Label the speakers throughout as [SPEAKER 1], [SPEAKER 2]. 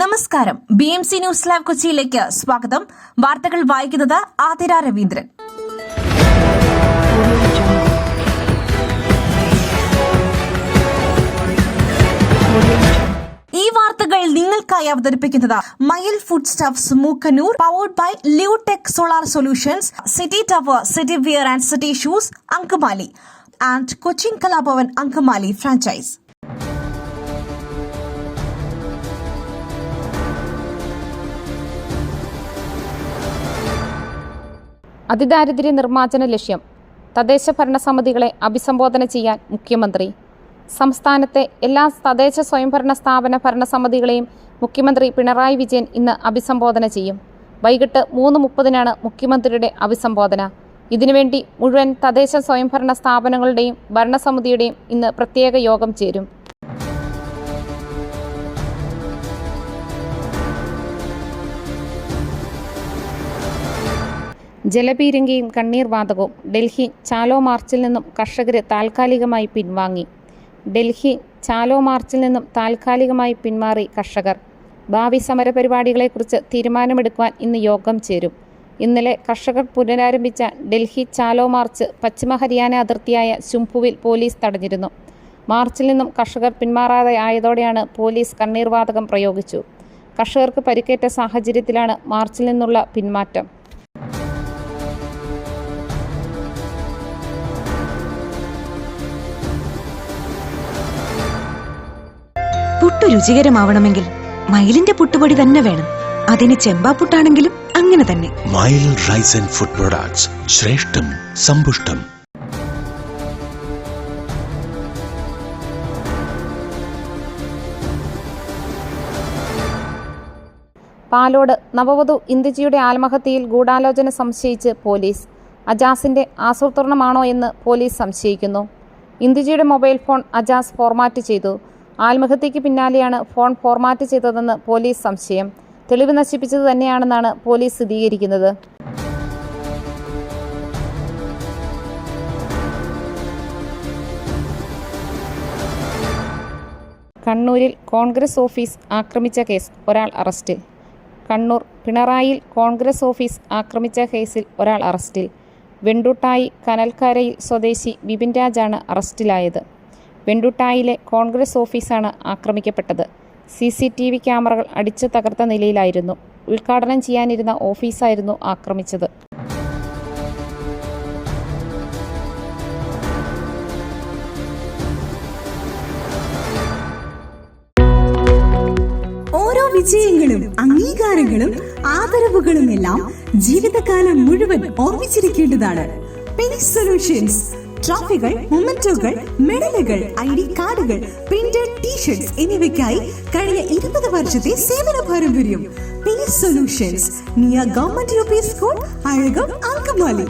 [SPEAKER 1] നമസ്കാരം. BMC news live കൊച്ചിയിലേക്ക് സ്വാഗതം. വാർത്തകൾ വായിക്കുന്നത് ആതിര രവീന്ദ്രൻ. ഈ വാർത്തകൾ നിങ്ങൾക്കായി അവതരിപ്പിക്കുന്നത് Mayil food stuffs Mookkannoor, powered by Leotech solar solutions, city tower, city wear and city shoes, Angamaly and Cochin Kalabhavan Angamaly franchise.
[SPEAKER 2] അതിദാരിദ്ര്യ നിർമ്മാർജ്ജന ലക്ഷ്യം. തദ്ദേശ ഭരണ സമിതികളെ അഭിസംബോധന ചെയ്യാൻ മുഖ്യമന്ത്രി. സംസ്ഥാനത്തെ എല്ലാ തദ്ദേശ സ്വയംഭരണ സ്ഥാപന ഭരണസമിതികളെയും മുഖ്യമന്ത്രി പിണറായി വിജയൻ ഇന്ന് അഭിസംബോധന ചെയ്യും. വൈകിട്ട് 3:30 മുഖ്യമന്ത്രിയുടെ അഭിസംബോധന. ഇതിനുവേണ്ടി മുഴുവൻ തദ്ദേശ സ്വയംഭരണ സ്ഥാപനങ്ങളുടെയും ഭരണസമിതിയുടെയും ഇന്ന് പ്രത്യേക യോഗം ചേരും. ജലപീരങ്കിയും കണ്ണീർ വാതകവും. ഡൽഹി ചാലോ മാർച്ചിൽ നിന്നും കർഷകരെ താൽക്കാലികമായി പിൻവാങ്ങി. ഡൽഹി ചാലോ മാർച്ചിൽ നിന്നും താൽക്കാലികമായി പിന്മാറി കർഷകർ. ഭാവി സമരപരിപാടികളെക്കുറിച്ച് തീരുമാനമെടുക്കുവാൻ ഇന്ന് യോഗം ചേരും. ഇന്നലെ കർഷകർ പുനരാരംഭിച്ച ഡൽഹി ചാലോ മാർച്ച് പശ്ചിമ ഹരിയാന അതിർത്തിയായ ശുംഭുവിൽ പോലീസ് തടഞ്ഞിരുന്നു. മാർച്ചിൽ നിന്നും കർഷകർ പിന്മാറാതെ ആയതോടെയാണ് പോലീസ് കണ്ണീർ വാതകം പ്രയോഗിച്ചു. കർഷകർക്ക് പരിക്കേറ്റ സാഹചര്യത്തിലാണ് മാർച്ചിൽ നിന്നുള്ള പിന്മാറ്റം.
[SPEAKER 3] പുട്ടു രുചികരമാവണമെങ്കിൽ മയിലിന്റെ പുട്ടുപൊടി തന്നെ വേണം. അതിന് ചെമ്പാപ്പുട്ടാണെങ്കിലും അങ്ങനെ തന്നെ.
[SPEAKER 4] മയിൽ റൈസ് ആൻഡ് ഫുഡ് പ്രൊഡക്ട്സ്, ശ്രേഷ്ഠം സമ്പുഷ്ടം.
[SPEAKER 2] പാലോട് നവവധു ഇന്ദുജിയുടെ ആത്മഹത്യയിൽ ഗൂഢാലോചന സംശയിച്ച് പോലീസ്. അജാസിന്റെ ആസൂത്രണമാണോ എന്ന് പോലീസ് സംശയിക്കുന്നു. ഇന്ദുജിയുടെ മൊബൈൽ ഫോൺ അജാസ് ഫോർമാറ്റ് ചെയ്തു. ആത്മഹത്യയ്ക്ക് പിന്നാലെയാണ് ഫോൺ ഫോർമാറ്റ് ചെയ്തതെന്ന് പോലീസ് സംശയം. തെളിവ് നശിപ്പിച്ചത് തന്നെയാണെന്നാണ് പോലീസ് സ്ഥിരീകരിക്കുന്നത്. കണ്ണൂരിൽ കോൺഗ്രസ് ഓഫീസ് ആക്രമിച്ച കേസ് ഒരാൾ അറസ്റ്റിൽ. കണ്ണൂർ പിണറായിൽ കോൺഗ്രസ് ഓഫീസ് ആക്രമിച്ച കേസിൽ ഒരാൾ അറസ്റ്റിൽ. വെണ്ടൂട്ടായി കനൽക്കരയിൽ സ്വദേശി ബിപിൻ രാജാണ് അറസ്റ്റിലായത്. വെണ്ടൂട്ടായിലെ കോൺഗ്രസ് ഓഫീസാണ് ആക്രമിക്കപ്പെട്ടത്. CCTV ക്യാമറകൾ അടിച്ചു തകർത്ത നിലയിലായിരുന്നു. ഉദ്ഘാടനം ചെയ്യാനിരുന്ന ഓഫീസായിരുന്നു ആക്രമിച്ചത്.
[SPEAKER 5] ഓരോ വിജയങ്ങളും അംഗീകാരങ്ങളും ആദരവുകളും എല്ലാം ജീവിതകാലം മുഴുവൻ ഓർമ്മിച്ചിരിക്കേണ്ടതാണ്. പെനിസ് സൊല്യൂഷൻസ് ട്രോഫികൾ, മൊമെന്റോകൾ, മെഡലുകൾ, ID കാർഡുകൾ, പ്രിന്റഡ് ടീഷർട്സ് എന്നിവയ്ക്കായി കഴിഞ്ഞ 20 വർഷത്തെ സേവന പാരമ്പര്യം. പെനിസ് solutions, near government UP school, Azhakam, Angamaly.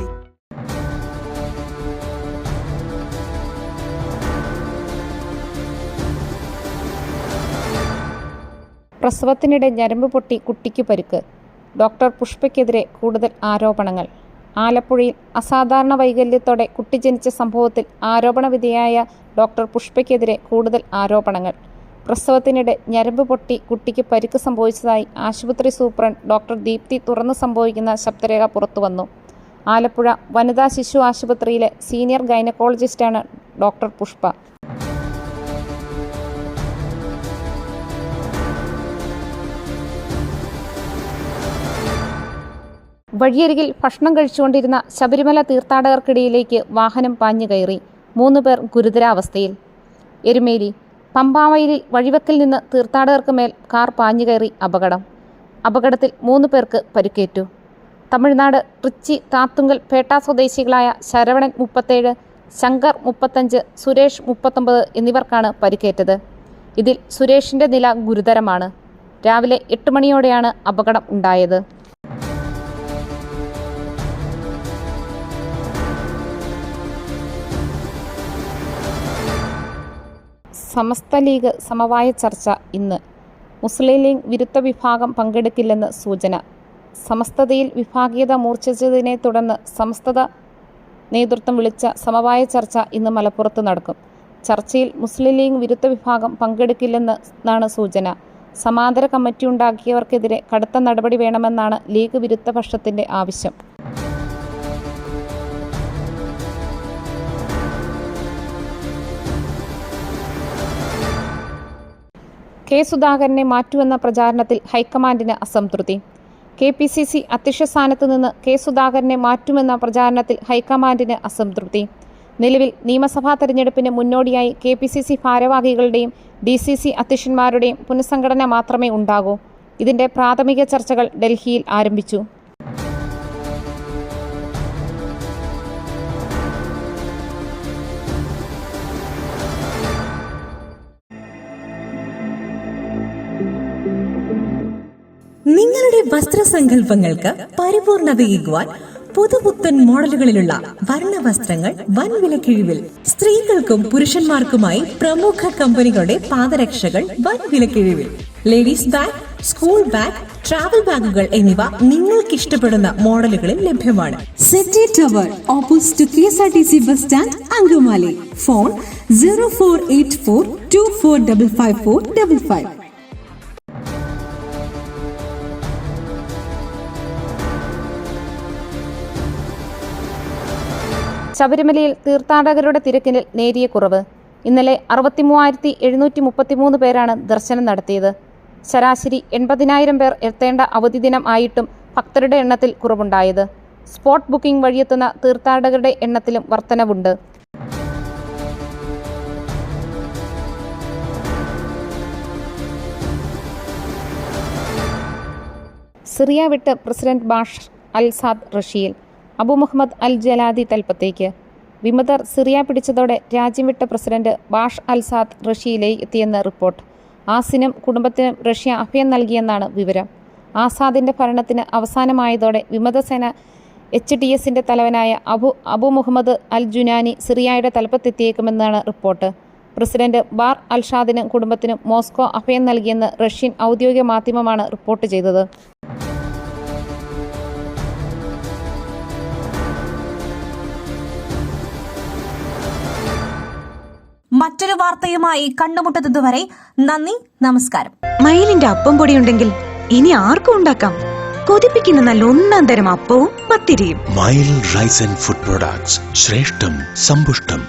[SPEAKER 2] പ്രസവത്തിനിടെ ഞരമ്പ് പൊട്ടി കുട്ടിക്ക് പരിക്ക്. ഡോക്ടർ പുഷ്പയ്ക്കെതിരെ കൂടുതൽ ആരോപണങ്ങൾ. ആലപ്പുഴയിൽ അസാധാരണ വൈകല്യത്തോടെ കുട്ടി ജനിച്ച സംഭവത്തിൽ ആരോപണ വിധേയായ ഡോക്ടർ പുഷ്പയ്ക്കെതിരെ കൂടുതൽ ആരോപണങ്ങൾ. പ്രസവത്തിനിടെ ഞരമ്പ് പൊട്ടി കുട്ടിക്ക് പരിക്ക് സംഭവിച്ചതായി ആശുപത്രി സൂപ്രണ്ട് ഡോക്ടർ ദീപ്തി തുറന്നു സംഭവിക്കുന്ന ശബ്ദരേഖ പുറത്തുവന്നു. ആലപ്പുഴ വനിതാ ശിശു ആശുപത്രിയിലെ സീനിയർ ഗൈനക്കോളജിസ്റ്റാണ് ഡോക്ടർ പുഷ്പ. വഴിയരികിൽ ഭക്ഷണം കഴിച്ചുകൊണ്ടിരുന്ന ശബരിമല തീർത്ഥാടകർക്കിടയിലേക്ക് വാഹനം പാഞ്ഞു കയറി. 3 പേർ ഗുരുതരാവസ്ഥയിൽ. എരുമേലി പമ്പാവയലിൽ വഴിവെക്കിൽ നിന്ന് തീർത്ഥാടകർക്ക് മേൽ കാർ പാഞ്ഞു കയറി അപകടം. അപകടത്തിൽ 3 പേർക്ക് പരിക്കേറ്റു. തമിഴ്നാട് ട്രിച്ചി താത്തുങ്കൽ പേട്ട സ്വദേശികളായ ശരവണൻ 37, ശങ്കർ 35, സുരേഷ് 39 എന്നിവർക്കാണ് പരിക്കേറ്റത്. ഇതിൽ സുരേഷിൻ്റെ നില ഗുരുതരമാണ്. രാവിലെ 8 മണിയോടെയാണ് അപകടം ഉണ്ടായത്. സമസ്ത ലീഗ് സമവായ ചർച്ച ഇന്ന്. മുസ്ലിം ലീഗ് വിരുദ്ധ വിഭാഗം പങ്കെടുക്കില്ലെന്ന് സൂചന. സമസ്തതയിൽ വിഭാഗീയത മൂർച്ഛിച്ചതിനെ തുടർന്ന് സമസ്ത നേതൃത്വം വിളിച്ച സമവായ ചർച്ച ഇന്ന് മലപ്പുറത്ത് നടക്കും. ചർച്ചയിൽ മുസ്ലിം ലീഗ് വിരുദ്ധ വിഭാഗം പങ്കെടുക്കില്ലെന്നാണ് സൂചന. സമാന്തര കമ്മിറ്റിയുണ്ടാക്കിയവർക്കെതിരെ കടുത്ത നടപടി വേണമെന്നാണ് ലീഗ് വിരുദ്ധ പക്ഷത്തിന്റെ ആവശ്യം. കെ സുധാകരനെ മാറ്റുമെന്ന പ്രചാരണത്തിൽ ഹൈക്കമാൻഡിന് അസംതൃപ്തി. KPCC അധ്യക്ഷ സ്ഥാനത്ത് നിന്ന് കെ സുധാകരനെ മാറ്റുമെന്ന പ്രചാരണത്തിൽ ഹൈക്കമാൻഡിന് അസംതൃപ്തി. നിലവിൽ നിയമസഭാ തെരഞ്ഞെടുപ്പിന് മുന്നോടിയായി KPCC ഭാരവാഹികളുടെയും DCC അധ്യക്ഷന്മാരുടെയും പുനഃസംഘടന മാത്രമേ ഉണ്ടാകൂ. ഇതിന്റെ പ്രാഥമിക ചർച്ചകൾ ഡൽഹിയിൽ ആരംഭിച്ചു.
[SPEAKER 5] നിങ്ങളുടെ വസ്ത്രസങ്കല്പങ്ങൾക്ക് പരിപൂർണതയേകുവാൻ പുതുപുത്തൻ മോഡലുകളിലുള്ള വർണ്ണവസ്ത്രങ്ങൾ വൻ വിലക്കിഴിവിൽ. സ്ത്രീകൾക്കും പുരുഷന്മാർക്കുമായി പ്രമുഖ കമ്പനികളുടെ പാദരക്ഷകൾ വൻ വിലക്കിഴിവിൽ. Ladies bag, school bag, travel ബാഗുകൾ എന്നിവ നിങ്ങൾക്ക് ഇഷ്ടപ്പെടുന്ന മോഡലുകളിൽ ലഭ്യമാണ്. City tower opposite KSRTC bus stand, Angamaly. Phone 0484245555.
[SPEAKER 2] ശബരിമലയിൽ തീർത്ഥാടകരുടെ തിരക്കിന് നേരിയ കുറവ്. ഇന്നലെ 63,733 പേരാണ് ദർശനം നടത്തിയത്. ശരാശരി 80,000 പേർ എത്തേണ്ട അവധി ദിനം ആയിട്ടും ഭക്തരുടെ എണ്ണത്തിൽ കുറവുണ്ടായത്. സ്പോട്ട് ബുക്കിംഗ് വഴിയെത്തുന്ന തീർത്ഥാടകരുടെ എണ്ണത്തിലും വർധനവുണ്ട്. സിറിയ വിട്ട് പ്രസിഡന്റ് ബാഷർ അൽ സാദ് റഷ്യയിൽ. അബു മുഹമ്മദ് അൽ ജലാദി തൽപ്പത്തേക്ക്. വിമതർ സിറിയ പിടിച്ചതോടെ രാജ്യം വിട്ട പ്രസിഡന്റ് ബാഷ് അൽ സാദ് റഷ്യയിലേക്ക് എത്തിയെന്ന് റിപ്പോർട്ട്. ആസിനും കുടുംബത്തിനും റഷ്യ അഭയം നൽകിയെന്നാണ് വിവരം. ആസാദിന്റെ ഭരണത്തിന് അവസാനമായതോടെ വിമതസേന HTSന്റെ തലവനായ അബു മുഹമ്മദ് അൽ ജുനാനി സിറിയയുടെ തലപ്പത്തെത്തിയേക്കുമെന്നാണ് റിപ്പോർട്ട്. പ്രസിഡന്റ് ബാർ അൽ ഷാദിനും കുടുംബത്തിനും മോസ്കോ അഭയം നൽകിയെന്ന് റഷ്യൻ ഔദ്യോഗിക മാധ്യമമാണ് റിപ്പോർട്ട് ചെയ്തത്.
[SPEAKER 1] മറ്റൊരു വാർത്തയുമായി കണ്ടുമുട്ടുന്നതുവരെ നന്ദി, നമസ്കാരം.
[SPEAKER 3] മയിലിന്റെ അപ്പം പൊടിയുണ്ടെങ്കിൽ ഇനി ആർക്കും ഉണ്ടാക്കാം. കൊതിപ്പിക്കുന്ന നല്ല ഒന്നാം തരം അപ്പവും പത്തിരിയും.
[SPEAKER 4] മയിൽ റൈസ് ആൻഡ് ഫുഡ് പ്രൊഡക്ട്സ്, ശ്രേഷ്ഠം സമ്പുഷ്ടം.